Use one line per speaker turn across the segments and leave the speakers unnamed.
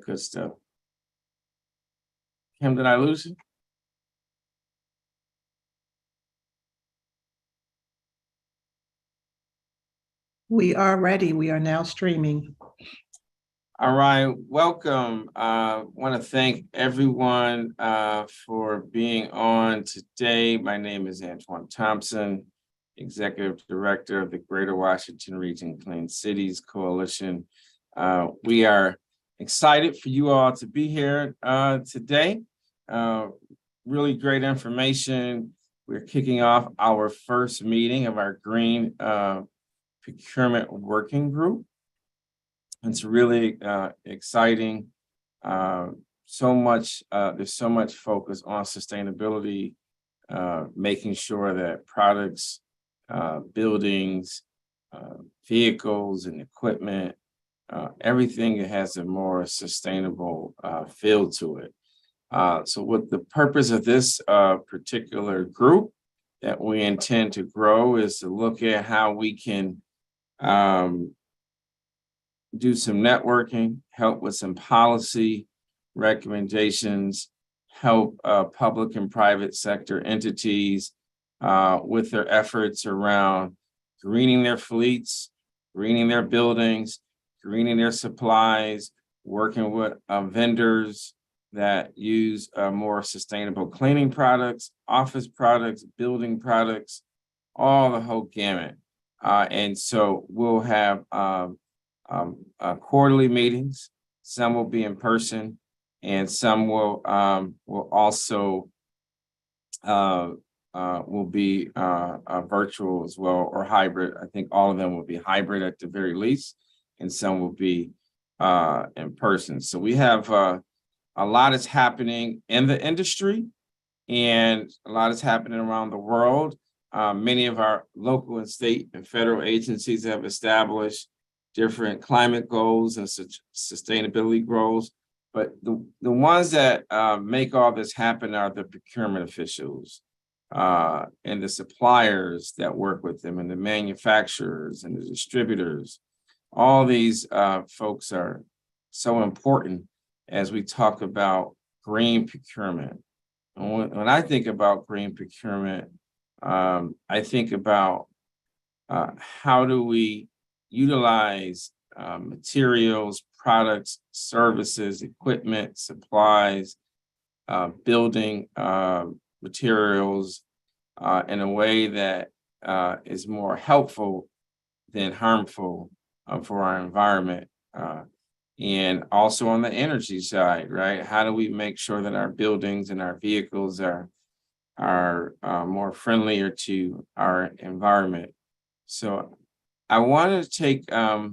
that good stuff. Kim, did I lose you?
We are ready. We are now streaming.
All right, welcome. I want to thank everyone for being on today. My name is Antoine Thompson, Executive Director of the Greater Washington Region Clean Cities Coalition. We are excited for you all to be here today. Really great information. We're kicking off our first meeting of our Green Procurement Working Group. It's really exciting. There's so much focus on sustainability, making sure that products, buildings, vehicles and equipment, everything has a more sustainable feel to it. So what the purpose of this particular group that we intend to grow is to look at how we can do some networking, help with some policy recommendations, help public and private sector entities with their efforts around greening their fleets, greening their buildings, greening their supplies, working with vendors that use more sustainable cleaning products, office products, building products, all the whole gamut. And so we'll have quarterly meetings. Some will be in person, and some will also will be virtual as well, or hybrid. I think all of them will be hybrid at the very least, and some will be in person. So we have a lot is happening in the industry, and a lot is happening around the world. Many of our local and state and federal agencies have established different climate goals and sustainability goals, but the ones that make all this happen are the procurement officials and the suppliers that work with them, and the manufacturers and the distributors. All these folks are so important as we talk about green procurement. And when I think about green procurement, I think about how do we utilize materials, products, services, equipment, supplies, building materials in a way that is more helpful than harmful for our environment. And also on the energy side, right? How do we make sure that our buildings and our vehicles are more friendlier to our environment? So I want to take a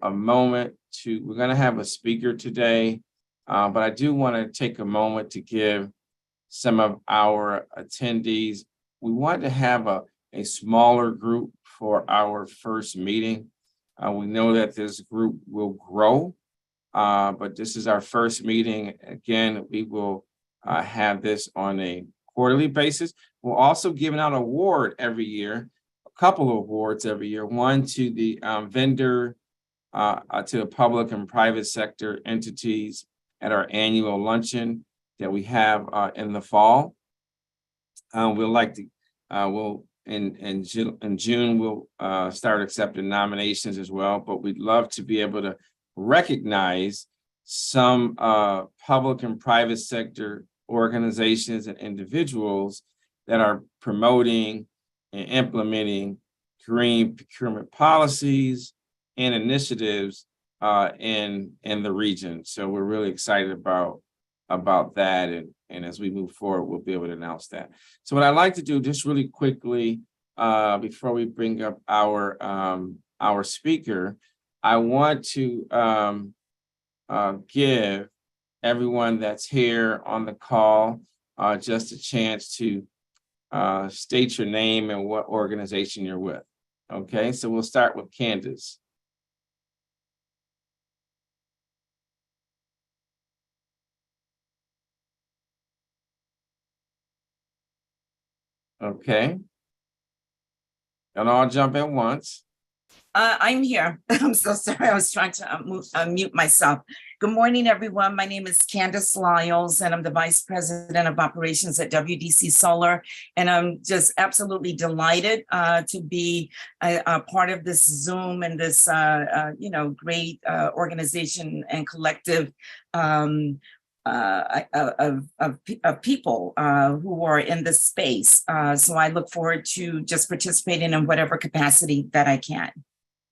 moment we're going to have a speaker today, but I do want to take a moment to give some of our attendees. We want to have a smaller group for our first meeting. We know that this group will grow, but this is our first meeting. Again, we will have this on a quarterly basis. We'll also give out an award every year. Couple of awards every year, one to the vendor, to the public and private sector entities at our annual luncheon that we have in the fall. We'll in June, we'll start accepting nominations as well, but we'd love to be able to recognize some public and private sector organizations and individuals that are promoting and implementing green procurement policies and initiatives in the region. So we're really excited about that, and as we move forward, we'll be able to announce that. So what I'd like to do just really quickly before we bring up our speaker, I want to give everyone that's here on the call just a chance to state your name and what organization you're with. Okay, so we'll start with Candace. Okay. And I'll jump in once.
I'm here. I'm so sorry. I was trying to unmute myself. Good morning, everyone. My name is Candace Lyles, and I'm the Vice President of Operations at WDC Solar. And I'm just absolutely delighted to be a part of this Zoom and this, great organization and collective of people who are in this space. So I look forward to just participating in whatever capacity that I can.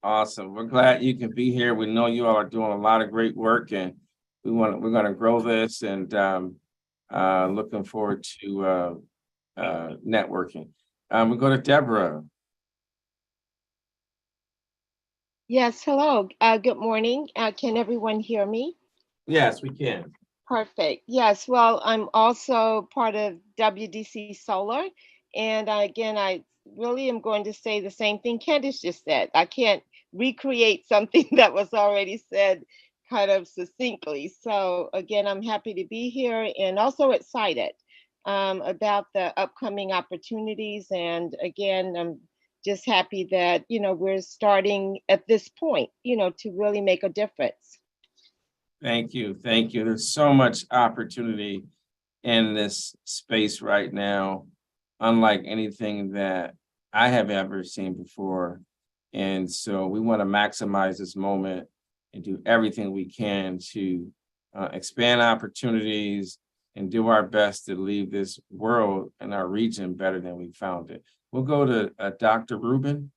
Awesome. We're glad you can be here. We know you all are doing a lot of great work, and we're going to grow this, and looking forward to networking. We go to Deborah.
Yes, hello. Good morning. Can everyone hear me?
Yes, we can.
Perfect. Yes, well, I'm also part of WDC Solar. And again, I really am going to say the same thing Candice just said. I can't recreate something that was already said kind of succinctly. So again, I'm happy to be here and also excited about the upcoming opportunities. And again, I'm just happy that, we're starting at this point, to really make a difference.
Thank you. Thank you. There's so much opportunity in this space right now, unlike anything that I have ever seen before. And so we want to maximize this moment and do everything we can to expand opportunities and do our best to leave this world and our region better than we found it. We'll go to Dr. Rubin.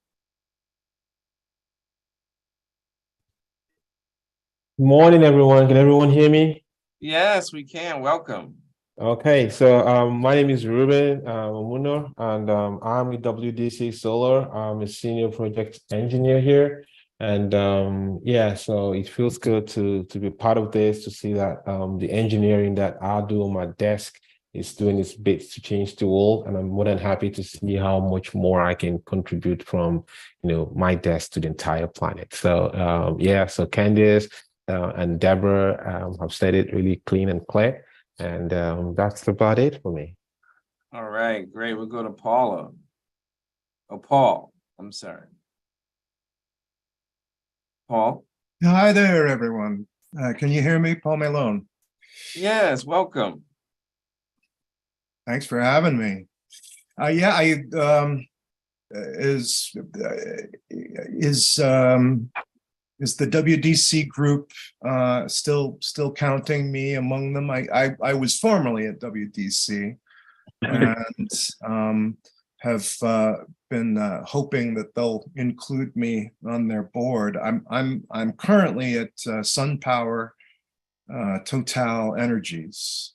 Morning, everyone. Can everyone hear me?
Yes, we can. Welcome.
Okay, so my name is Ruben Omuno, and I'm with WDC Solar. I'm a senior project engineer here. And yeah, so it feels good to be part of this, to see that the engineering that I do on my desk is doing its bit to change the world. And I'm more than happy to see how much more I can contribute from, my desk to the entire planet. So yeah, so Candice and Deborah have said it really clean and clear. And that's about it for me.
All right, great. We'll go to Paula. Oh, Paul. I'm sorry. Paul?
Hi there, everyone. Can you hear me? Paul Malone.
Yes, welcome.
Thanks for having me. Is the WDC group still counting me among them? I was formerly at WDC and have been hoping that they'll include me on their board. I'm currently at SunPower Total Energies.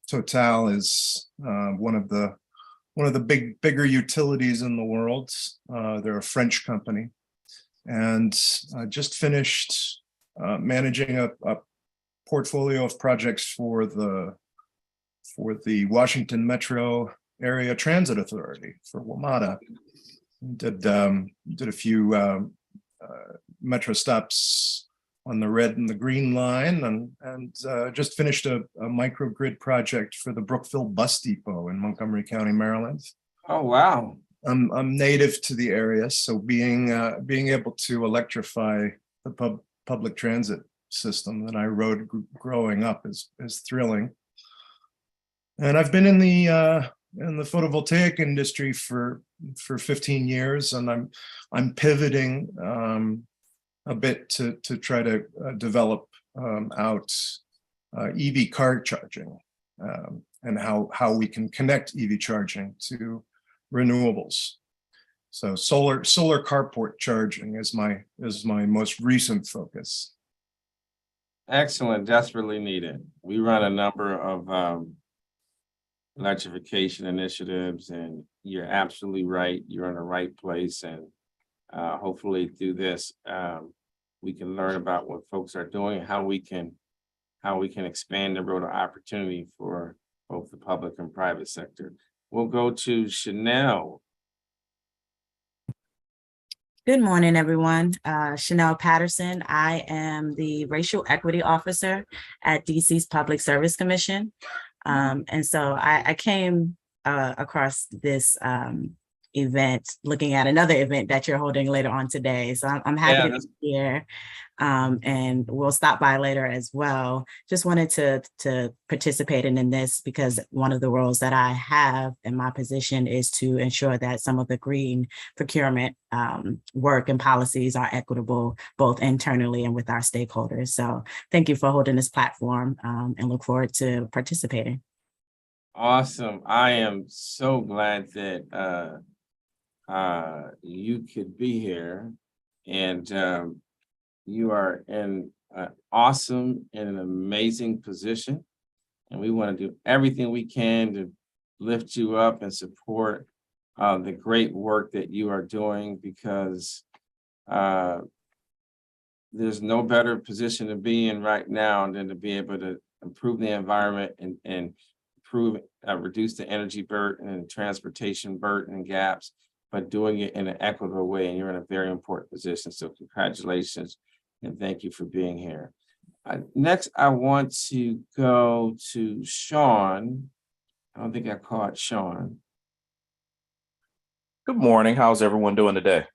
Total is one of the bigger utilities in the world. They're a French company, and just finished managing a portfolio of projects for the Washington Metro Area Transit Authority, for WMATA. Did a few metro stops on the red and the green line, and just finished a microgrid project for the Brookville Bus Depot in Montgomery County, Maryland.
Oh, wow.
I'm native to the area, so being able to electrify the public transit system that I rode growing up is thrilling. And I've been in the photovoltaic industry for 15 years, and I'm pivoting a bit to try to develop out EV car charging and how we can connect EV charging to renewables. So solar carport charging is my most recent focus.
Excellent. Desperately needed. We run a number of electrification initiatives, and you're absolutely right. You're in the right place, and hopefully through this, we can learn about what folks are doing, how we can expand the road of opportunity for both the public and private sector. We'll go to Chanel.
Good morning, everyone. Chanel Patterson. I am the Racial Equity Officer at DC's Public Service Commission. And so I came across this event, looking at another event that you're holding later on today. So I'm happy to be here. And we'll stop by later as well. Just wanted to participate in this because one of the roles that I have in my position is to ensure that some of the green procurement work and policies are equitable, both internally and with our stakeholders. So thank you for holding this platform and look forward to participating.
Awesome. I am so glad that you could be here, and you are in an awesome and an amazing position. And we want to do everything we can to lift you up and support the great work that you are doing, because there's no better position to be in right now than to be able to improve the environment and reduce the energy burden and transportation burden and gaps, but doing it in an equitable way. And you're in a very important position. So congratulations. And thank you for being here. Next, I want to go to Sean. I don't think I caught Sean.
Good morning. How's everyone doing today?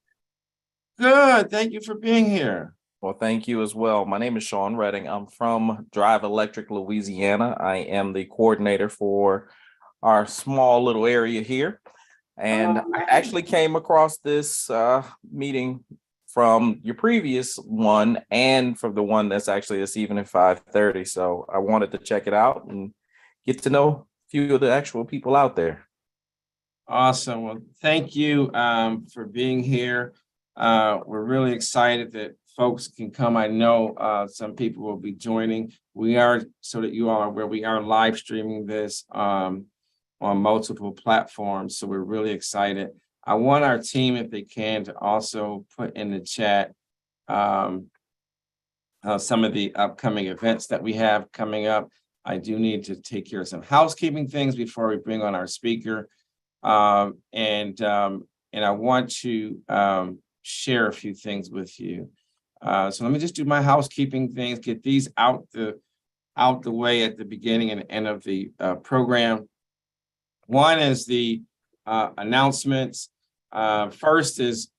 Good. Thank you for being here.
Well, thank you as well. My name is Sean Redding. I'm from Drive Electric, Louisiana. I am the coordinator for our small little area here. And I actually came across this meeting from your previous one and from the one that's actually this evening at 5:30. So I wanted to check it out and get to know a few of the actual people out there.
Awesome. Well, thank you for being here. We're really excited that folks can come. I know some people will be joining. We are, so that you all are aware, we are live streaming this on multiple platforms. So we're really excited. I want our team, if they can, to also put in the chat some of the upcoming events that we have coming up. I do need to take care of some housekeeping things before we bring on our speaker. And I want to share a few things with you. So let me just do my housekeeping things, get these out the way at the beginning and end of the program. One is the announcements. First is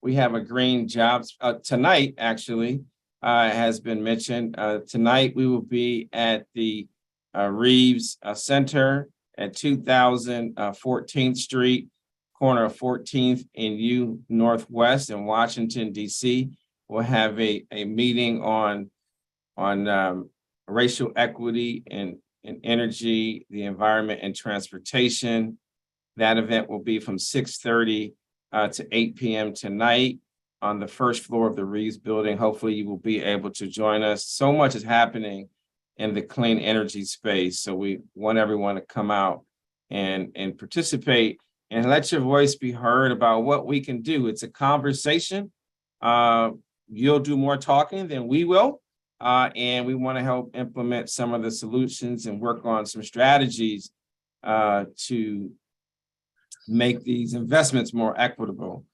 we have a green jobs tonight, actually, has been mentioned. Tonight we will be at the Reeves Center at 2014th Street, corner of 14th and U Northwest in Washington, D.C. We'll have a meeting on racial equity and energy, the environment, and transportation. That event will be from 6:30 to 8 p.m. tonight on the first floor of the Reeves building. Hopefully you will be able to join us. So much is happening in the clean energy space. So we want everyone to come out and participate and let your voice be heard about what we can do. It's a conversation. You'll do more talking than we will. And we want to help implement some of the solutions and work on some strategies to make these investments more equitable.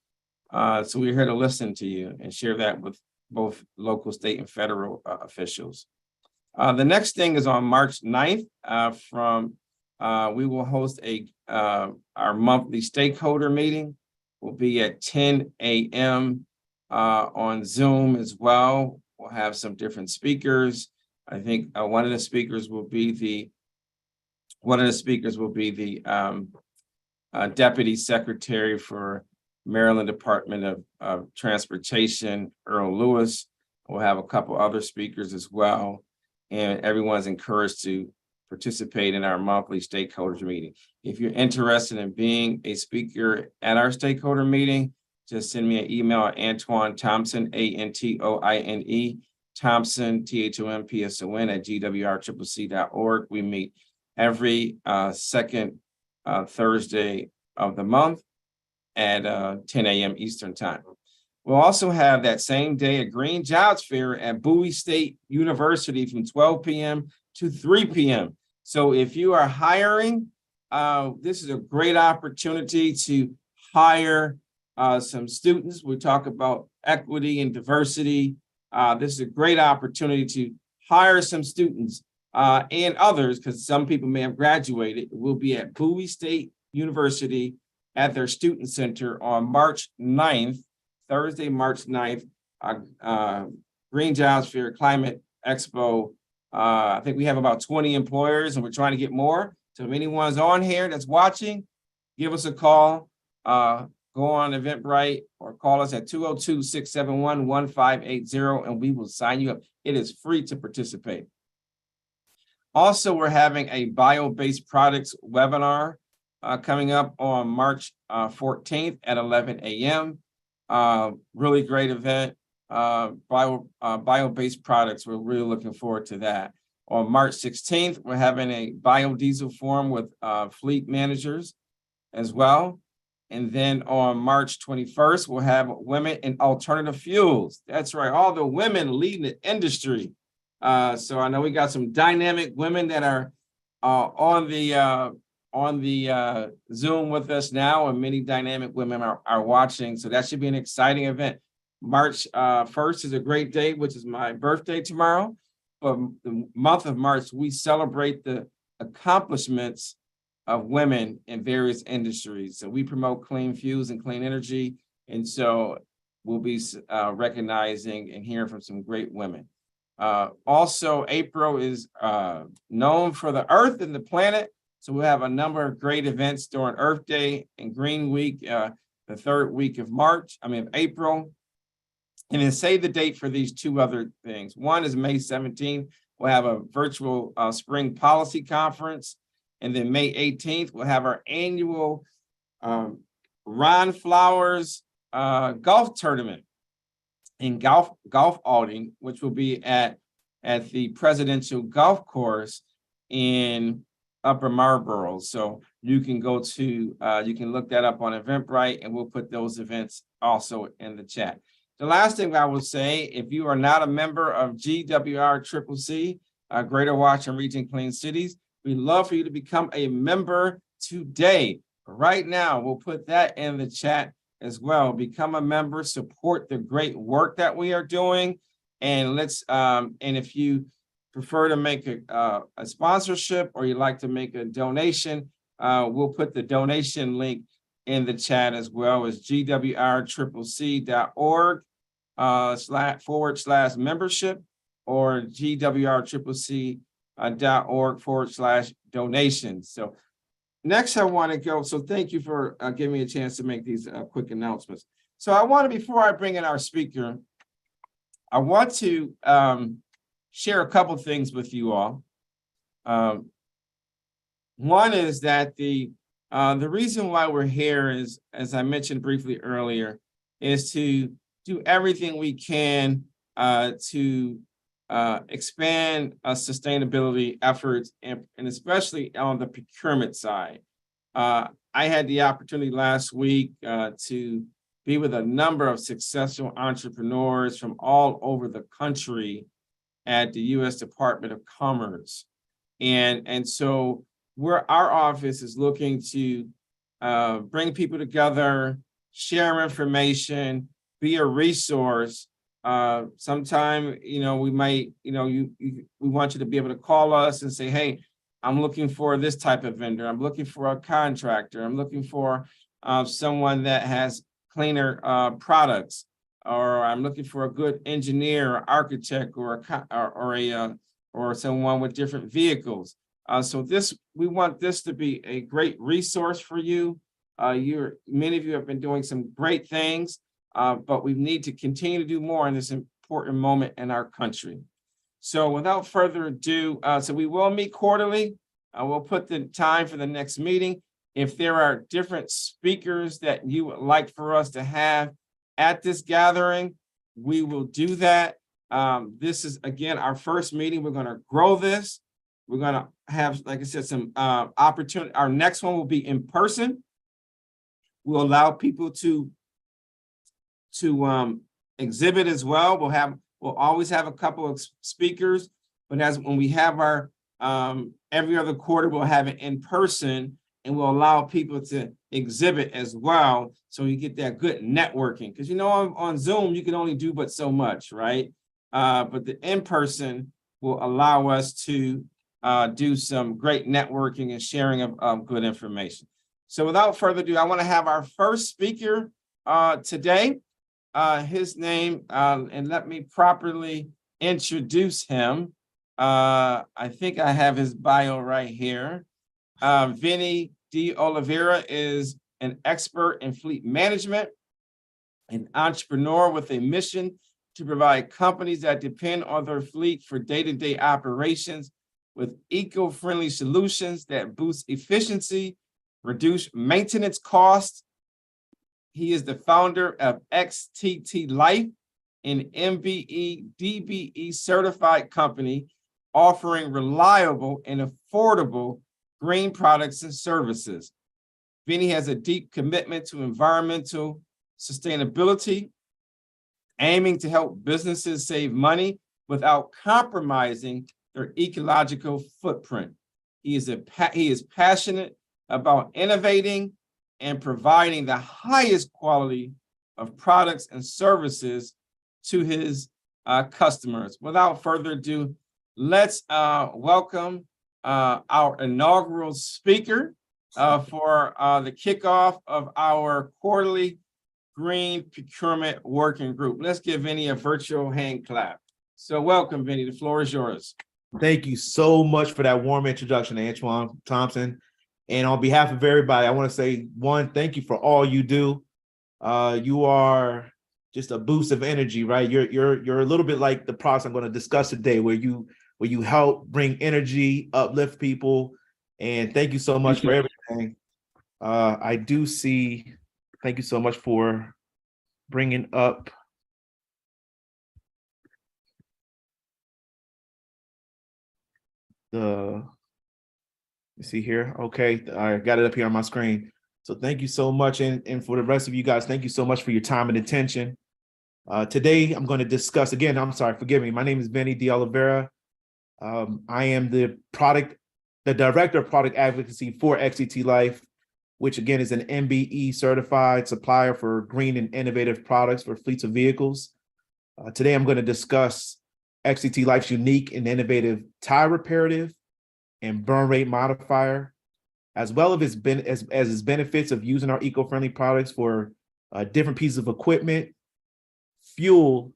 So we're here to listen to you and share that with both local, state, and federal officials. The next thing is on March 9th we will host our monthly stakeholder meeting. Will be at 10 a.m. On Zoom as well. We'll have some different speakers. I think one of the speakers will be the Deputy Secretary for Maryland Department of Transportation, Earl Lewis. We'll have a couple other speakers as well. And everyone's encouraged to participate in our monthly stakeholders meeting. If you're interested in being a speaker at our stakeholder meeting, just send me an email at Antoine Thompson, ANTOINE, Thompson, THOMPSON at gwrccc.org. We meet every second Thursday of the month at 10 a.m. Eastern time. We'll also have that same day a Green Jobs Fair at Bowie State University from 12 p.m. to 3 p.m. So if you are hiring, this is a great opportunity to hire some students. We talk about equity and diversity. This is a great opportunity to hire some students and others, because some people may have graduated. We'll be at Bowie State University at their student center on March 9th, Thursday, March 9th, Green Jobs Fair Climate Expo. I think we have about 20 employers and we're trying to get more. So if anyone's on here that's watching, give us a call. Go on Eventbrite or call us at 202-671-1580 and we will sign you up. It is free to participate. Also, we're having a bio-based products webinar coming up on March 14th at 11 a.m. Really great event. Bio-based products. We're really looking forward to that. On March 16th, we're having a biodiesel forum with fleet managers as well. And then on March 21st, we'll have women in alternative fuels. That's right, all the women leading the industry. So I know we got some dynamic women that are on the Zoom with us now, and many dynamic women are watching. So that should be an exciting event. March 1st is a great day, which is my birthday tomorrow. For the month of March, we celebrate the accomplishments of women in various industries. So we promote clean fuels and clean energy. And so we'll be recognizing and hearing from some great women. Also, April is known for the earth and the planet. So we'll have a number of great events during Earth Day and Green Week, the third week of April. And then say the date for these two other things. One is May 17th. We'll have a virtual spring policy conference. And then May 18th, we'll have our annual Ron Flowers golf tournament in golf outing, which will be at the Presidential Golf Course in Upper Marlboro. So you can go to, you can look that up on Eventbrite, and we'll put those events also in the chat. The last thing I will say, if you are not a member of GWR-CCC, Greater Washington Region Clean Cities, we'd love for you to become a member today. Right now, we'll put that in the chat as well. Become a member, support the great work that we are doing. And and if you prefer to make a sponsorship or you'd like to make a donation, we'll put the donation link in the chat as well as gwrccc.org /membership or gwrccc.org/donations. So next I want to go. So thank you for giving me a chance to make these quick announcements. So I want to, before I bring in our speaker, I want to share a couple things with you all. One is that the reason why we're here is, as I mentioned briefly earlier, is to do everything we can to expand sustainability efforts, and especially on the procurement side. I had the opportunity last week to be with a number of successful entrepreneurs from all over the country at the U.S. Department of Commerce. And so our office is looking to bring people together, share information, be a resource. Sometime, we might, we want you to be able to call us and say, hey, I'm looking for this type of vendor. I'm looking for a contractor. I'm looking for someone that has cleaner products, or I'm looking for a good engineer, or architect, or someone with different vehicles. So we want this to be a great resource for you. Many of you have been doing some great things, but we need to continue to do more in this important moment in our country. So without further ado, so we will meet quarterly. We'll put the time for the next meeting. If there are different speakers that you would like for us to have at this gathering, we will do that. This is, again, our first meeting. We're going to grow this. We're going to have, like I said, some opportunity. Our next one will be in person. We'll allow people to exhibit as well. We'll always have a couple of speakers, but when we have our every other quarter, we'll have it in person, and we'll allow people to exhibit as well, so you get that good networking. Because on Zoom you can only do but so much, right? But the in-person will allow us to do some great networking and sharing of good information. So without further ado, I want to have our first speaker today. His name, and let me properly introduce him. I think I have his bio right here. Vinny D. Oliveira is an expert in fleet management, an entrepreneur with a mission to provide companies that depend on their fleet for day-to-day operations with eco-friendly solutions that boost efficiency, reduce maintenance costs. He is the founder of XTT Life, an MBE DBE certified company offering reliable and affordable green products and services. Vinny has a deep commitment to environmental sustainability, aiming to help businesses save money without compromising their ecological footprint. He is passionate about innovating and providing the highest quality of products and services to his customers. Without further ado, let's welcome our inaugural speaker for the kickoff of our quarterly Green Procurement Working Group. Let's give Vinny a virtual hand clap. So welcome, Vinny. The floor is yours.
Thank you so much for that warm introduction, Antoine Thompson. And on behalf of everybody, I want to say, one, thank you for all you do. You are just a boost of energy, right? You're a little bit like the products I'm going to discuss today, where you help bring energy, uplift people. And thank you so much for everything. I do see, thank you so much for bringing up the, you see here. Okay, I got it up here on my screen. So thank you so much. And for the rest of you guys, thank you so much for your time and attention. Today, I'm going to discuss, again, I'm sorry, forgive me. My name is Vinny D. Oliveira. I am the Director of Product Advocacy for XTT Life, which again is an MBE certified supplier for green and innovative products for fleets of vehicles. Today, I'm going to discuss XTT Life's unique and innovative tire reparative and burn rate modifier, as well as its benefits of using our eco-friendly products for different pieces of equipment, fuel,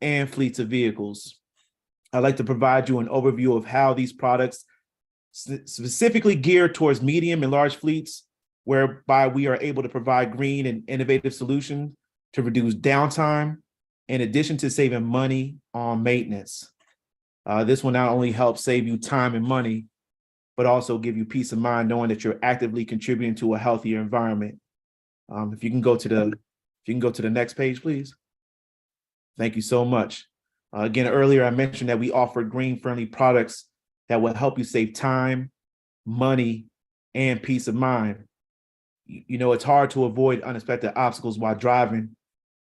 and fleets of vehicles. I'd like to provide you an overview of how these products specifically geared towards medium and large fleets, whereby we are able to provide green and innovative solutions to reduce downtime, in addition to saving money on maintenance. This will not only help save you time and money, but also give you peace of mind knowing that you're actively contributing to a healthier environment. If you can go to the next page, please. Thank you so much. Again, earlier I mentioned that we offer green-friendly products that will help you save time, money, and peace of mind. You know, it's hard to avoid unexpected obstacles while driving.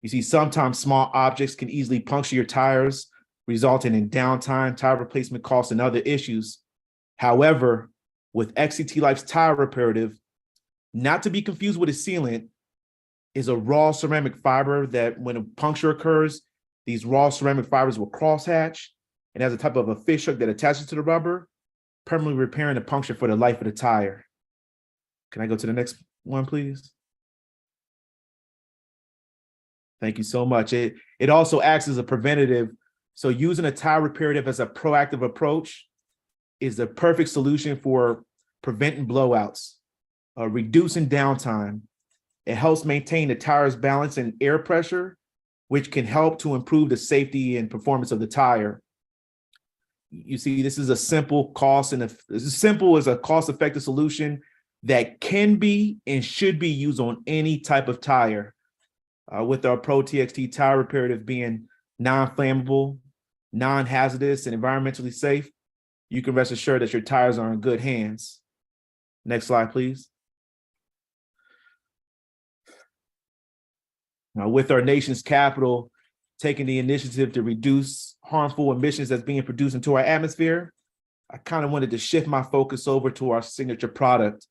You see, sometimes small objects can easily puncture your tires, resulting in downtime, tire replacement costs, and other issues. However, with XTT Life's tire reparative, not to be confused with a sealant, is a raw ceramic fiber that when a puncture occurs, these raw ceramic fibers will crosshatch and has a type of a fish hook that attaches to the rubber, permanently repairing the puncture for the life of the tire. Can I go to the next one, please? Thank you so much. It also acts as a preventative. So using a tire reparative as a proactive approach is the perfect solution for preventing blowouts, reducing downtime. It helps maintain the tire's balance and air pressure, which can help to improve the safety and performance of the tire. You see, this is a simple cost-effective solution that can be and should be used on any type of tire. With our Pro TXT tire reparative being non-flammable, non-hazardous, and environmentally safe, you can rest assured that your tires are in good hands. Next slide, please. Now, with our nation's capital taking the initiative to reduce harmful emissions that's being produced into our atmosphere, I kind of wanted to shift my focus over to our signature product,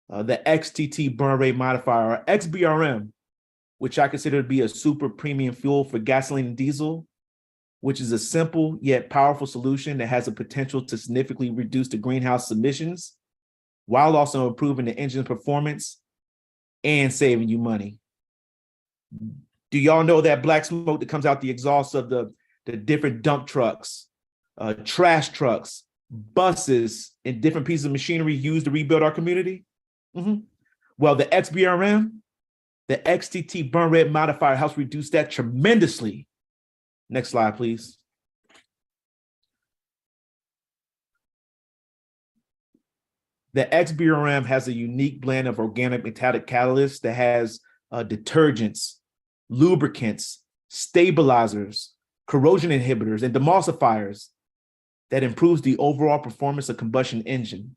the XTT burn rate modifier, or XBRM, which I consider to be a super premium fuel for gasoline and diesel, which is a simple yet powerful solution that has the potential to significantly reduce the greenhouse emissions while also improving the engine's performance and saving you money. Do y'all know that black smoke that comes out the exhaust of the different dump trucks, trash trucks, buses, and different pieces of machinery used to rebuild our community? Well, the XBRM, the XTT burn rate modifier helps reduce that tremendously. Next slide, please. The XBRM has a unique blend of organic metallic catalysts that has detergents, lubricants, stabilizers, corrosion inhibitors, and demulsifiers that improves the overall performance of combustion engine.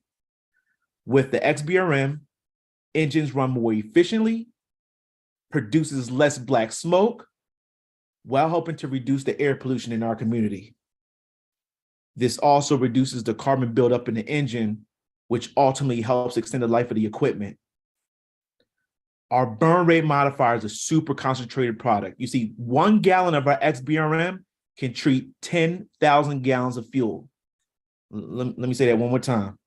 With the XBRM, engines run more efficiently, produces less black smoke, while helping to reduce the air pollution in our community. This also reduces the carbon buildup in the engine, which ultimately helps extend the life of the equipment. Our burn rate modifier is a super concentrated product. You see, 1 gallon of our XBRM can treat 10,000 gallons of fuel. Let me say that one more time.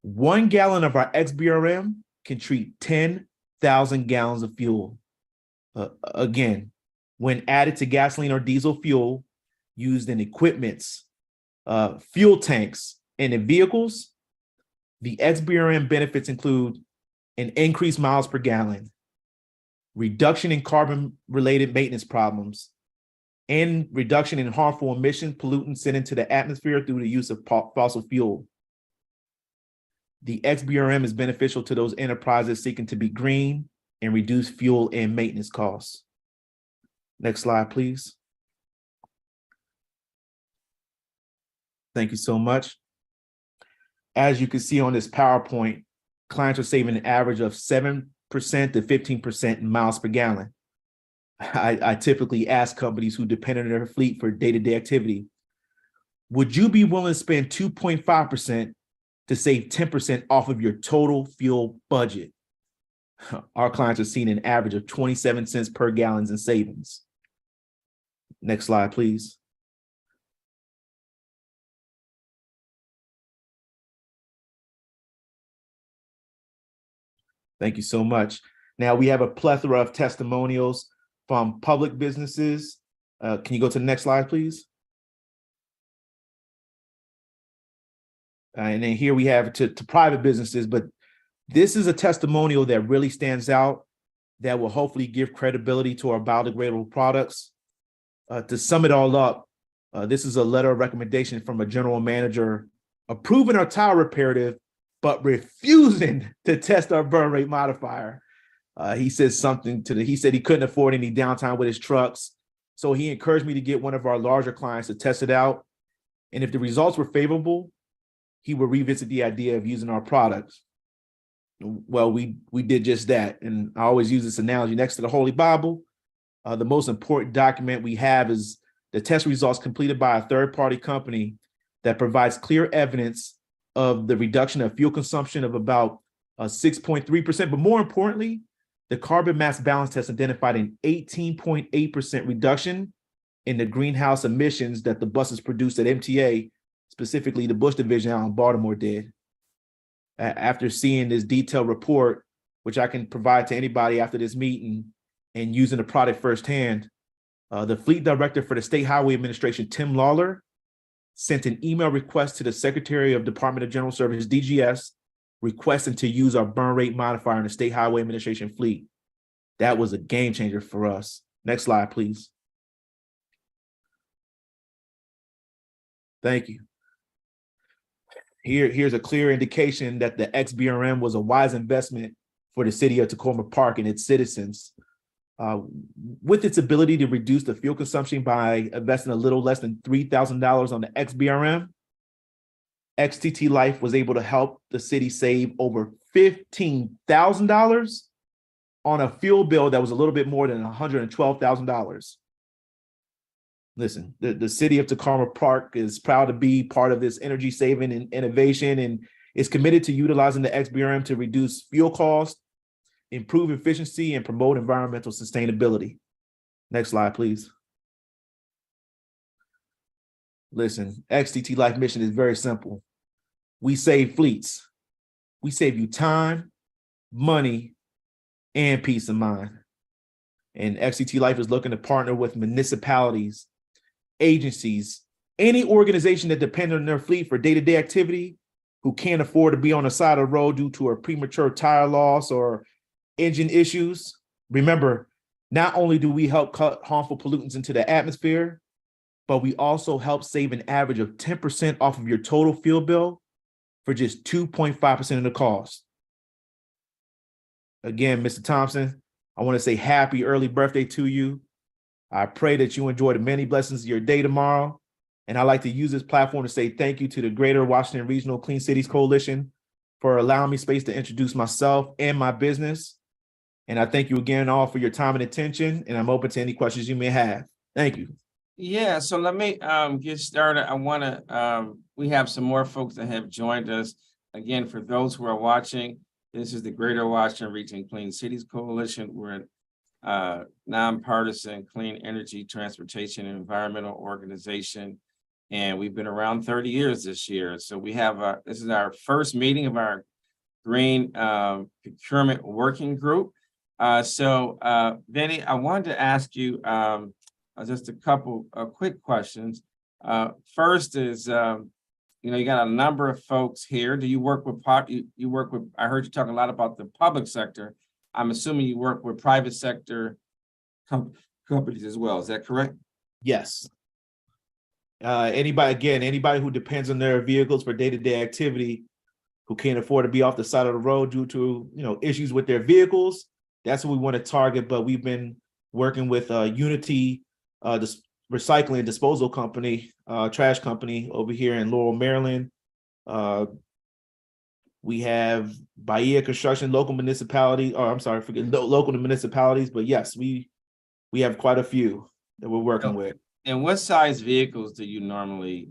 1 gallon of our XBRM can treat 10,000 gallons of fuel. Again, when added to gasoline or diesel fuel used in equipments, fuel tanks, and in vehicles, the XBRM benefits include an increased miles per gallon, reduction in carbon-related maintenance problems, and reduction in harmful emissions, pollutants sent into the atmosphere through the use of fossil fuel. The XBRM is beneficial to those enterprises seeking to be green and reduce fuel and maintenance costs. Next slide, please. Thank you so much. As you can see on this PowerPoint, clients are saving an average of 7% to 15% in miles per gallon. I typically ask companies who depend on their fleet for day-to-day activity, would you be willing to spend 2.5% to save 10% off of your total fuel budget? Our clients are seeing an average of 27 cents per gallon in savings. Next slide, please. Thank you so much. Now we have a plethora of testimonials from public businesses. Can you go to the next slide, please? And then here we have to private businesses, but this is a testimonial that really stands out that will hopefully give credibility to our biodegradable products. To sum it all up, this is a letter of recommendation from a general manager approving our tile reparative, but refusing to test our burn rate modifier. He said he said he couldn't afford any downtime with his trucks. So he encouraged me to get one of our larger clients to test it out. And if the results were favorable, he would revisit the idea of using our products. Well, we did just that. And I always use this analogy next to the Holy Bible. The most important document we have is the test results completed by a third-party company that provides clear evidence of the reduction of fuel consumption of about 6.3%. But more importantly, the carbon mass balance test identified an 18.8% reduction in the greenhouse emissions that the buses produced at MTA, specifically the Bush Division out in Baltimore did. After seeing this detailed report, which I can provide to anybody after this meeting, and using the product firsthand, the fleet director for the State Highway Administration, Tim Lawler, sent an email request to the Secretary of Department of General Service, DGS, requesting to use our burn rate modifier in the State Highway Administration fleet. That was a game changer for us. Next slide, please. Thank you. Here's a clear indication that the XBRM was a wise investment for the city of Tacoma Park and its citizens. With its ability to reduce the fuel consumption by investing a little less than $3,000 on the XBRM, XTT Life was able to help the city save over $15,000 on a fuel bill that was a little bit more than $112,000. Listen, the city of Tacoma Park is proud to be part of this energy saving and innovation, and is committed to utilizing the XBRM to reduce fuel costs, improve efficiency, and promote environmental sustainability. Next slide, please. Listen, XTT Life mission is very simple. We save fleets. We save you time, money, and peace of mind. And FCT Life is looking to partner with municipalities, agencies, any organization that depends on their fleet for day-to-day activity, who can't afford to be on the side of the road due to a premature tire loss or engine issues. Remember, not only do we help cut harmful pollutants into the atmosphere, but we also help save an average of 10% off of your total fuel bill for just 2.5% of the cost. Again, Mr. Thompson, I want to say happy early birthday to you. I pray that you enjoy the many blessings of your day tomorrow. And I'd like to use this platform to say thank you to the Greater Washington Regional Clean Cities Coalition for allowing me space to introduce myself and my business. And I thank you again all for your time and attention, and I'm open to any questions you may have. Thank you.
Yeah, so let me get started. I want to, we have some more folks that have joined us. Again, for those who are watching, this is the Greater Washington Region Clean Cities Coalition. We're a nonpartisan clean energy, transportation, and environmental organization. And we've been around 30 years this year. So we have, this is our first meeting of our green procurement working group. Vinny, I wanted to ask you just a couple of quick questions. First is, you got a number of folks here. Do you work with, you work with, I heard you talk a lot about the public sector. I'm assuming you work with private sector companies as well. Is that correct?
Yes. Anybody who depends on their vehicles for day-to-day activity, who can't afford to be off the side of the road due to issues with their vehicles, that's what we want to target. But we've been working with Unity, the recycling and disposal company, trash company over here in Laurel, Maryland. We have Bahia Construction, local municipality, or I'm sorry, local municipalities, but yes, we have quite a few that we're working with.
And what size vehicles do you normally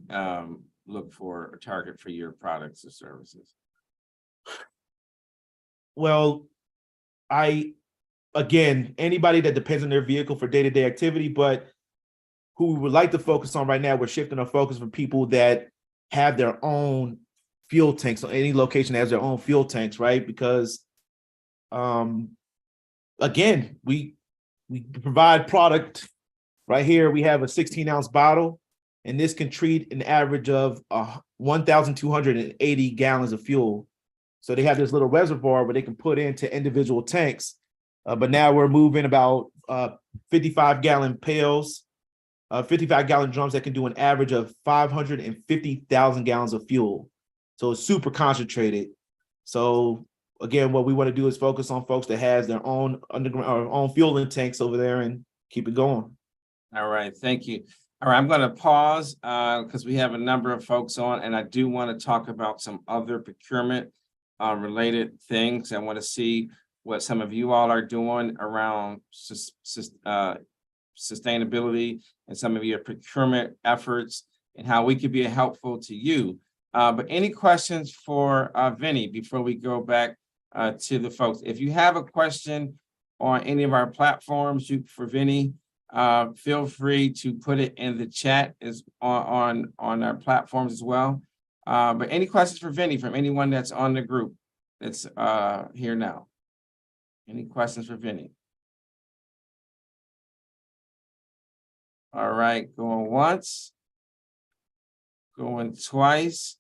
look for or target for your products or services?
Well, anybody that depends on their vehicle for day-to-day activity, but who we would like to focus on right now, we're shifting our focus from people that have their own fuel tanks. So any location that has their own fuel tanks, right? Because again, we provide product. Right here, we have a 16-ounce bottle, and this can treat an average of 1,280 gallons of fuel. So they have this little reservoir where they can put into individual tanks. But now we're moving about 55-gallon pails, 55-gallon drums that can do an average of 550,000 gallons of fuel. So it's super concentrated. So again, what we want to do is focus on folks that has their own underground or own fueling tanks over there and keep it going.
All right, thank you. All right, I'm going to pause because we have a number of folks on, and I do want to talk about some other procurement related things. I want to see what some of you all are doing around sustainability and some of your procurement efforts and how we could be helpful to you. But any questions for Vinny before we go back to the folks? If you have a question on any of our platforms for Vinny, feel free to put it in the chat on our platforms as well. But any questions for Vinny from anyone that's on the group that's here now? Any questions for Vinny? All right, going once, going twice,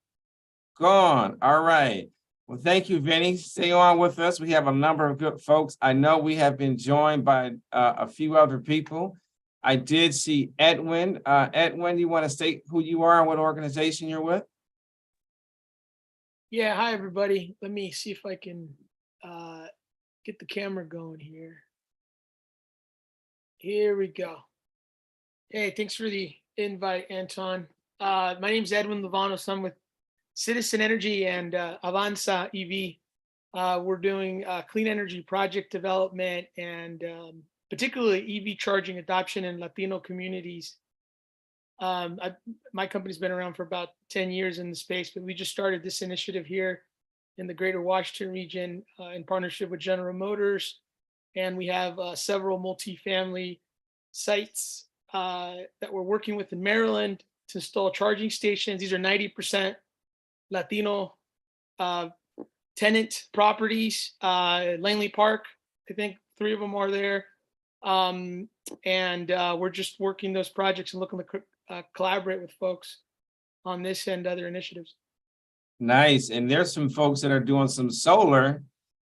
gone. All right. Well, thank you, Vinny. Stay on with us. We have a number of good folks. I know we have been joined by a few other people. I did see Edwin. Edwin, you want to state who you are and what organization you're with?
Yeah, hi, everybody. Let me see if I can get the camera going here. Here we go. Hey, thanks for the invite, Anton. My name is Edwin Lavanos. I'm with Citizen Energy and Avanza EV. We're doing clean energy project development and particularly EV charging adoption in Latino communities. My company's been around for about 10 years in the space, but we just started this initiative here in the Greater Washington region in partnership with General Motors. And we have several multifamily sites that we're working with in Maryland to install charging stations. These are 90% Latino tenant properties, Langley Park, I think 3 of them are there. And we're just working those projects and looking to collaborate with folks on this and other initiatives.
Nice. And there's some folks that are doing some solar,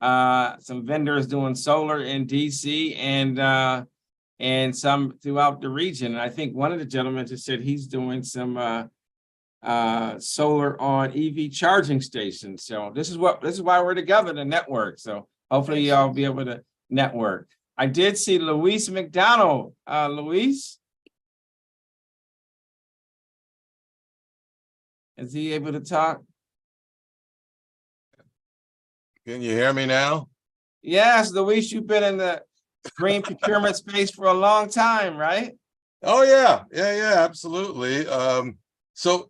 some vendors doing solar in DC and some throughout the region. And I think one of the gentlemen just said he's doing some solar on EV charging stations. So this is why we're together to network. So hopefully y'all be able to network. I did see Luis McDonald. Luis, is he able to talk?
Can you hear me now?
Yes, Luis, you've been in the green procurement space for a long time, right?
Oh yeah, absolutely. So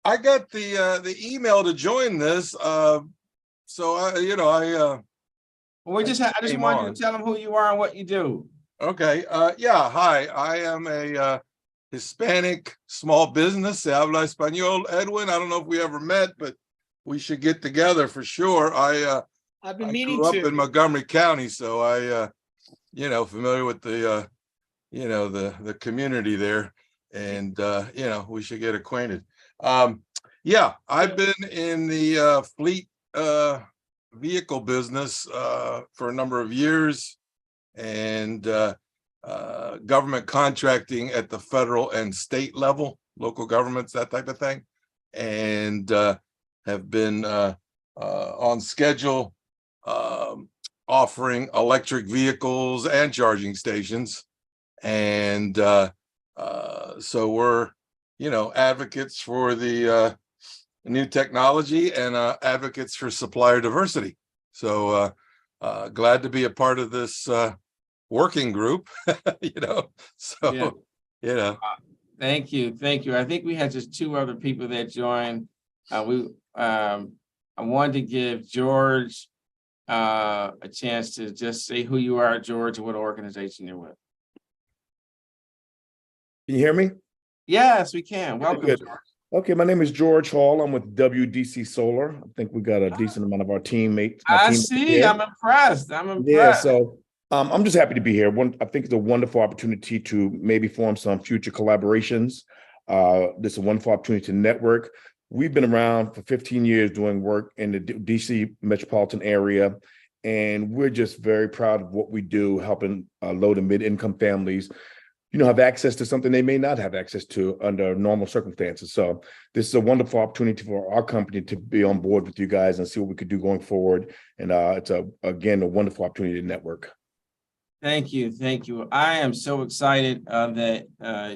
I got the email to join this. So
Well, I just wanted you to tell them who you are and what you do.
Okay. Yeah. Hi. I am a Hispanic small business. Se habla español. Edwin, I don't know if we ever met, but we should get together for sure.
I've been
I
meaning
grew up
to.
in Montgomery County, so I familiar with the the community there, and we should get acquainted. Yeah, I've been in the fleet vehicle business for a number of years, and government contracting at the federal and state level, local governments, that type of thing, and have been on schedule offering electric vehicles and charging stations. And so we're, advocates for the new technology and advocates for supplier diversity. So glad to be a part of this working group, so,
Yeah. Thank you. I think we had just 2 other people that joined. I wanted to give George a chance to just say who you are, George, and what organization you're with.
Can you hear me?
Yes, we can. Welcome,
Good.
George.
Okay, my name is George Hall. I'm with WDC Solar. I think we got a decent amount of our teammates.
I see.
Here.
I'm impressed.
Yeah, so I'm just happy to be here. I think it's a wonderful opportunity to maybe form some future collaborations. This is a wonderful opportunity to network. We've been around for 15 years doing work in the DC metropolitan area, and we're just very proud of what we do, helping low to mid-income families, have access to something they may not have access to under normal circumstances. So this is a wonderful opportunity for our company to be on board with you guys and see what we could do going forward. And it's again a wonderful opportunity to network.
Thank you. I am so excited that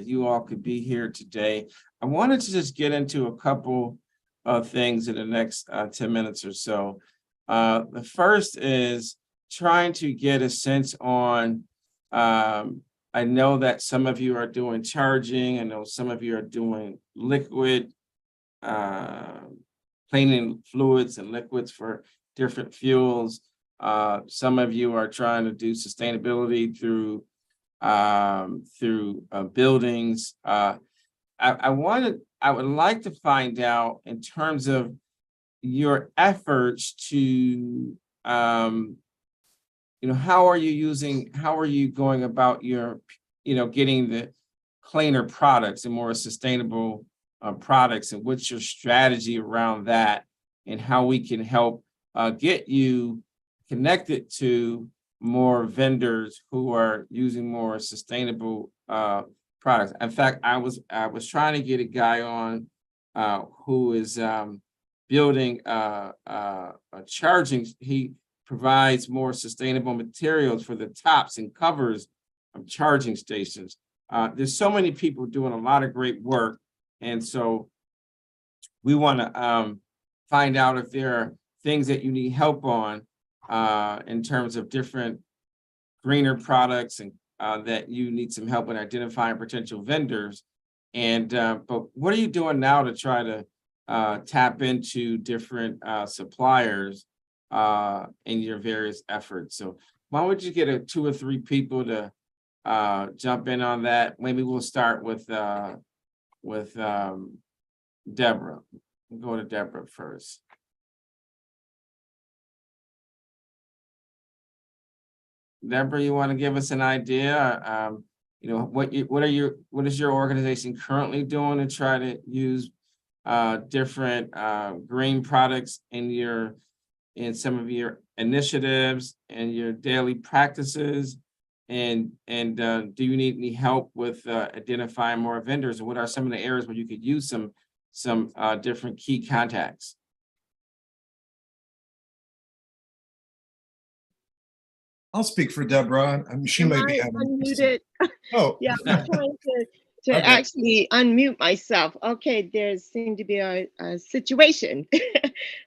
you all could be here today. I wanted to just get into a couple of things in the next 10 minutes or so. The first is trying to get a sense on, I know that some of you are doing charging. I know some of you are doing liquid, cleaning fluids and liquids for different fuels. Some of you are trying to do sustainability through buildings. I would like to find out in terms of your efforts to, how are you going about your, getting the cleaner products and more sustainable products, and what's your strategy around that, and how we can help get you connected to more vendors who are using more sustainable products. In fact, I was trying to get a guy on who is building a charging. He provides more sustainable materials for the tops and covers of charging stations. There's so many people doing a lot of great work, and so we want to find out if there are things that you need help on in terms of different greener products, and that you need some help in identifying potential vendors. And but what are you doing now to try to tap into different suppliers in your various efforts? So why don't you get 2 or 3 people to jump in on that? Maybe we'll start with Deborah. We'll go to Deborah first. Deborah, you want to give us an idea? You know, what is your organization currently doing to try to use different green products in some of your initiatives and your daily practices? And do you need any help with identifying more vendors? And what are some of the areas where you could use some different key contacts?
I'll speak for Deborah. I mean, she may be having.
Unmuted.
Oh.
Yeah, I'm trying to
Okay.
actually unmute myself. Okay, there seemed to be a situation.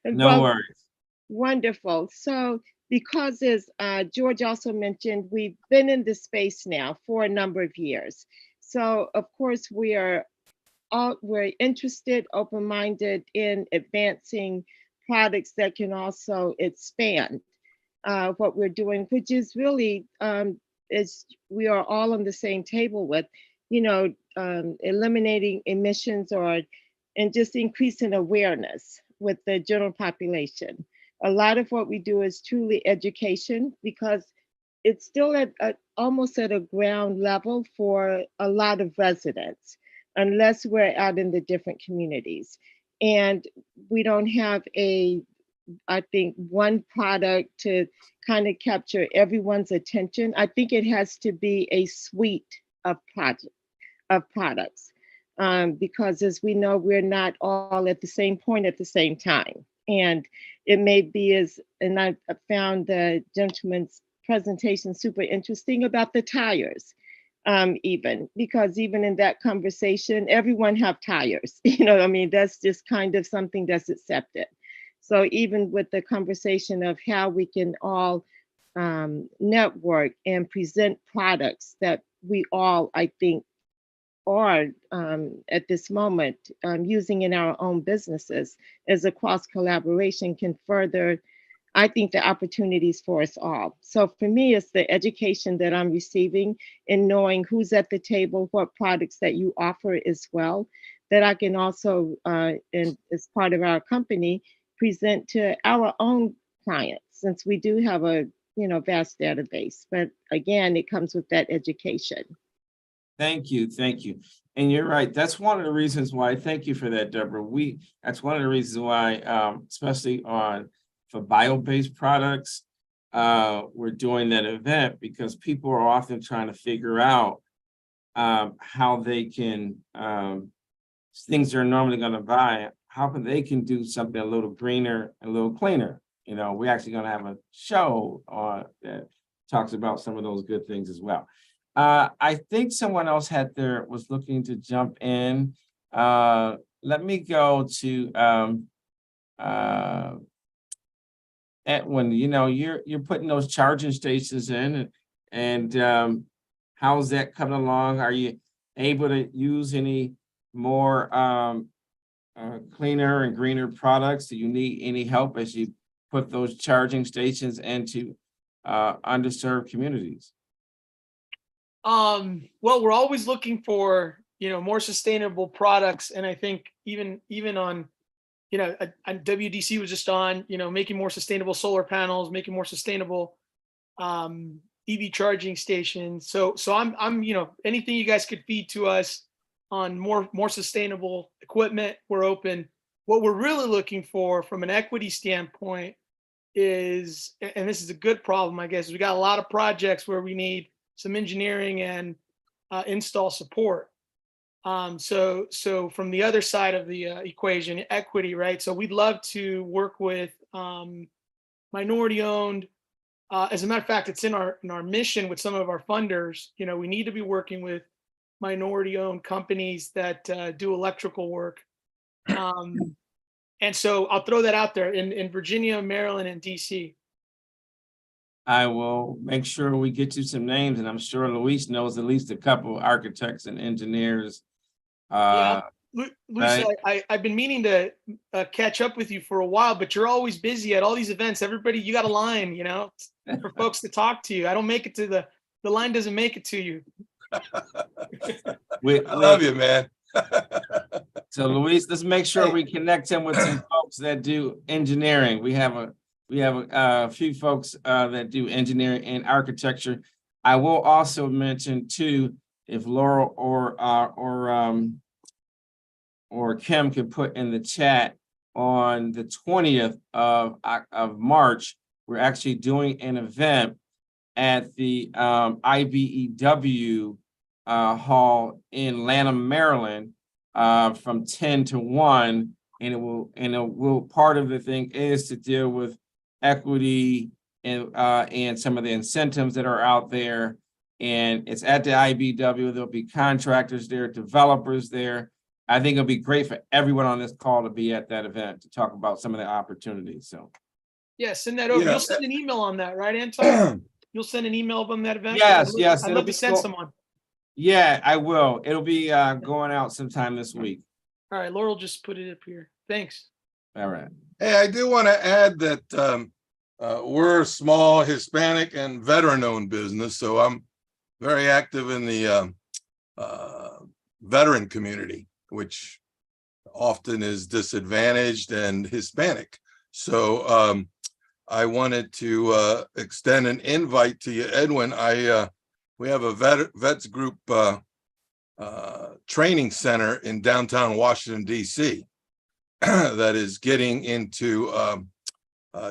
No
Well,
worries.
wonderful. So because as George also mentioned, we've been in this space now for a number of years. So of course we're interested, open-minded in advancing products that can also expand what we're doing, which is really is we are all on the same table with, eliminating emissions and just increasing awareness with the general population. A lot of what we do is truly education because it's still almost at a ground level for a lot of residents, unless we're out in the different communities. And we don't have I think, one product to kind of capture everyone's attention. I think it has to be a suite of products. Because as we know, we're not all at the same point at the same time. And it may be and I found the gentleman's presentation super interesting about the tires, even, because even in that conversation, everyone have tires, I mean, that's just kind of something that's accepted. So even with the conversation of how we can all network and present products that we all, I think, are at this moment using in our own businesses as a cross collaboration can further, I think, the opportunities for us all. So for me, it's the education that I'm receiving and knowing who's at the table, what products that you offer as well, that I can also, and as part of our company, present to our own clients, since we do have a vast database. But again, it comes with that education.
Thank you. And you're right. That's one of the reasons why, thank you for that, Deborah. That's one of the reasons why, especially for bio-based products, we're doing that event, because people are often trying to figure out how they can, things they're normally going to buy, how can they can do something a little greener, a little cleaner. We're actually going to have a show that talks about some of those good things as well. I think someone else was looking to jump in. Let me go to Edwin. You're putting those charging stations in, and how's that coming along? Are you able to use any more cleaner and greener products? Do you need any help as you put those charging stations into underserved communities?
Well, we're always looking for, more sustainable products. And I think even on, WDC was just on, making more sustainable solar panels, making more sustainable EV charging stations. So I'm, anything you guys could feed to us on more sustainable equipment, we're open. What we're really looking for from an equity standpoint is, and this is a good problem, I guess, we got a lot of projects where we need some engineering and install support. So from the other side of the equation, equity, right? So we'd love to work with minority owned. As a matter of fact, it's in our mission with some of our funders. We need to be working with minority owned companies that do electrical work. And so I'll throw that out there in Virginia, Maryland, and DC.
I will make sure we get you some names, and I'm sure Luis knows at least a couple architects and engineers.
Yeah, Luis, right? I've been meaning to catch up with you for a while, but you're always busy at all these events. Everybody, you got a line, for folks to talk to you. I don't make it to the line doesn't make it to you.
I love you, man.
So Luis, let's make sure we connect him with some folks that do engineering. We have We have a few folks that do engineering and architecture. I will also mention too, if Laurel or Kim could put in the chat, on the 20th of March, we're actually doing an event at the IBEW hall in Lanham, Maryland, from 10 to 1. And part of the thing is to deal with equity and some of the incentives that are out there. And it's at the IBEW. There'll be contractors there, developers there. I think it'll be great for everyone on this call to be at that event to talk about some of the opportunities. So
Yeah, send that over.
Yeah.
You'll send an email on that, right, Anton? You'll send an email on that event?
Yes,
I'd love to send someone.
Yeah, I will. It'll be going out sometime this week.
All right, Laurel just put it up here. Thanks.
All right.
Hey, I do want to add that we're a small Hispanic and veteran-owned business, so I'm very active in the veteran community, which often is disadvantaged and Hispanic. So I wanted to extend an invite to you, Edwin. We have a vets group training center in downtown Washington, D.C. that is getting into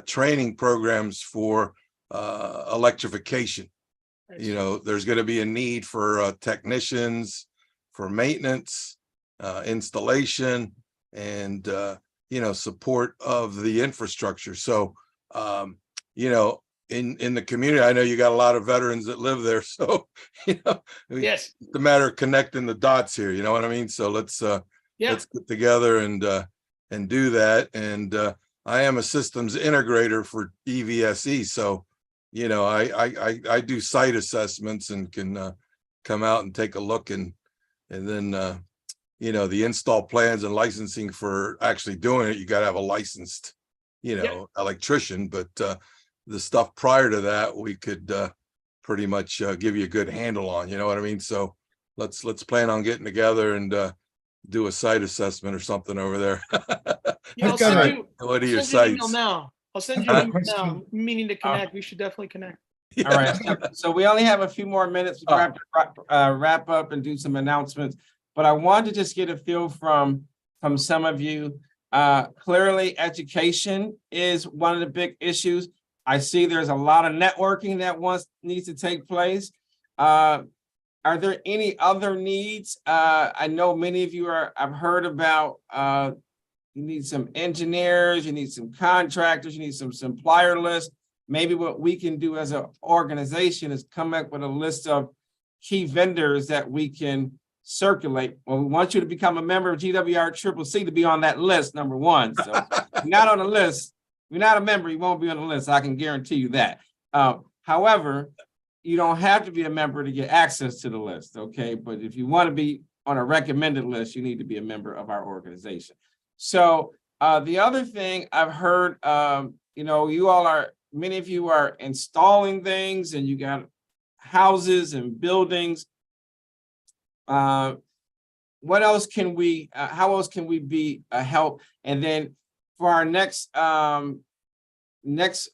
training programs for electrification. You know, there's going to be a need for technicians, for maintenance, installation, and you know, support of the infrastructure. So you know, in the community, I know you got a lot of veterans that live there, so you know,
Yes.
it's a matter of connecting the dots here, you know what I mean? So let's get together and do that. And I am a systems integrator for EVSE, so you know, I do site assessments and can come out and take a look, and then you know, the install plans and licensing for actually doing it, you got to have a licensed, you know, electrician. But the stuff prior to that, we could pretty much give you a good handle on, you know what I mean? So let's plan on getting together and do a site assessment or something over there.
Yeah, I'll send you,
What are
I'll
your
send you an email
sites?
now. I'll send you an email now, meaning to connect. We should definitely connect.
All right. So we only have a few more minutes to wrap up and do some announcements. But I wanted to just get a feel from some of you. Clearly, education is one of the big issues. I see there's a lot of networking that needs to take place. Are there any other needs? I know many of you I've heard about, you need some engineers, you need some contractors, you need some supplier lists. Maybe what we can do as an organization is come up with a list of key vendors that we can circulate. Well, we want you to become a member of GWR-CCC to be on that list, number one. So if you're not on the list, if you're not a member, you won't be on the list. I can guarantee you that. However, you don't have to be a member to get access to the list, okay? But if you want to be on a recommended list, you need to be a member of our organization. So the other thing I've heard, you know, many of you are installing things and you got houses and buildings. What else can we, how else can we be a help? And then for our next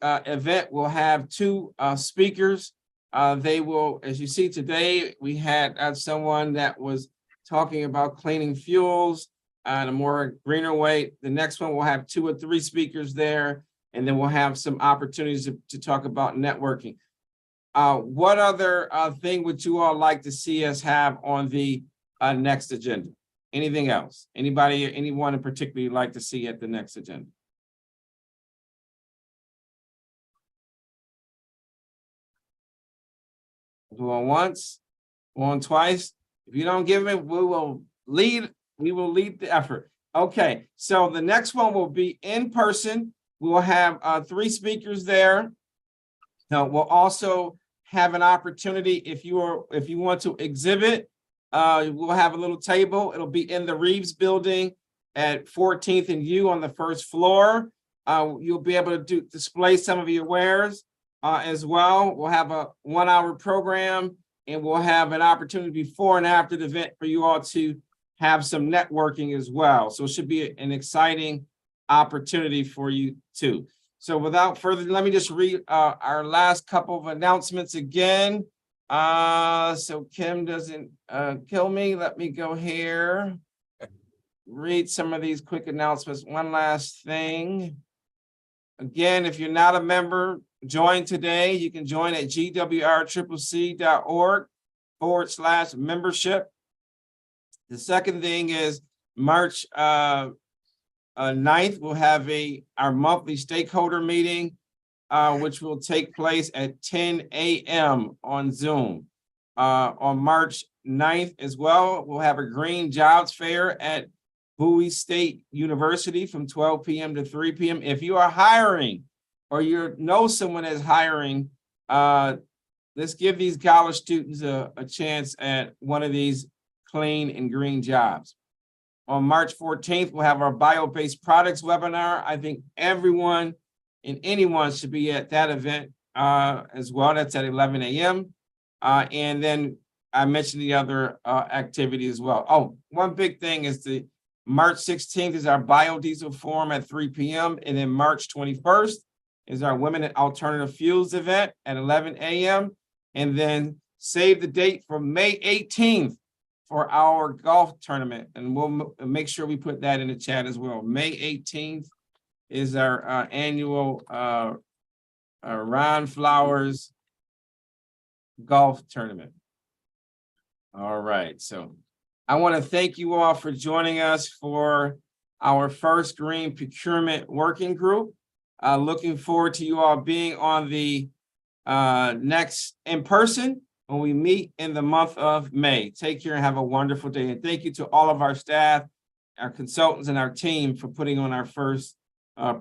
event, we'll have two speakers. They will, as you see today, we had someone that was talking about cleaning fuels in a more greener way. The next one, we'll have 2 or 3 speakers there, and then we'll have some opportunities to talk about networking. What other thing would you all like to see us have on the next agenda? Anything else? Anyone in particular you'd like to see at the next agenda? Going once, going twice. If you don't give it, we will lead the effort. Okay, so the next one will be in person. We will have 3 speakers there. Now, we'll also have an opportunity if you want to exhibit. We'll have a little table. It'll be in the Reeves building at 14th and U on the first floor. You'll be able to display some of your wares as well. We'll have a 1-hour program, and we'll have an opportunity before and after the event for you all to have some networking as well. So it should be an exciting opportunity for you too. So without further, let me just read our last couple of announcements again. So Kim doesn't kill me. Let me go here. Read some of these quick announcements. One last thing. Again, if you're not a member, join today. You can join at gwrccc.org/membership. The second thing is March 9th, we'll have our monthly stakeholder meeting, which will take place at 10 a.m. on Zoom. On March 9th as well, we'll have a Green Jobs Fair at Bowie State University from 12 p.m. to 3 p.m. If you are hiring or you know someone that's hiring, let's give these college students a chance at one of these clean and green jobs. On March 14th, we'll have our bio-based products webinar. I think everyone and anyone should be at that event as well. That's at 11 a.m. And then I mentioned the other activity as well. Oh, one big thing is the March 16th is our biodiesel forum at 3 p.m. And then March 21st is our Women in Alternative Fuels event at 11 a.m. And then save the date for May 18th for our golf tournament. And we'll make sure we put that in the chat as well. May 18th is our annual Ron Flowers golf tournament. All right, so I want to thank you all for joining us for our first green procurement working group. Looking forward to you all being on the next in person when we meet in the month of May. Take care and have a wonderful day. And thank you to all of our staff, our consultants, and our team for putting on our first green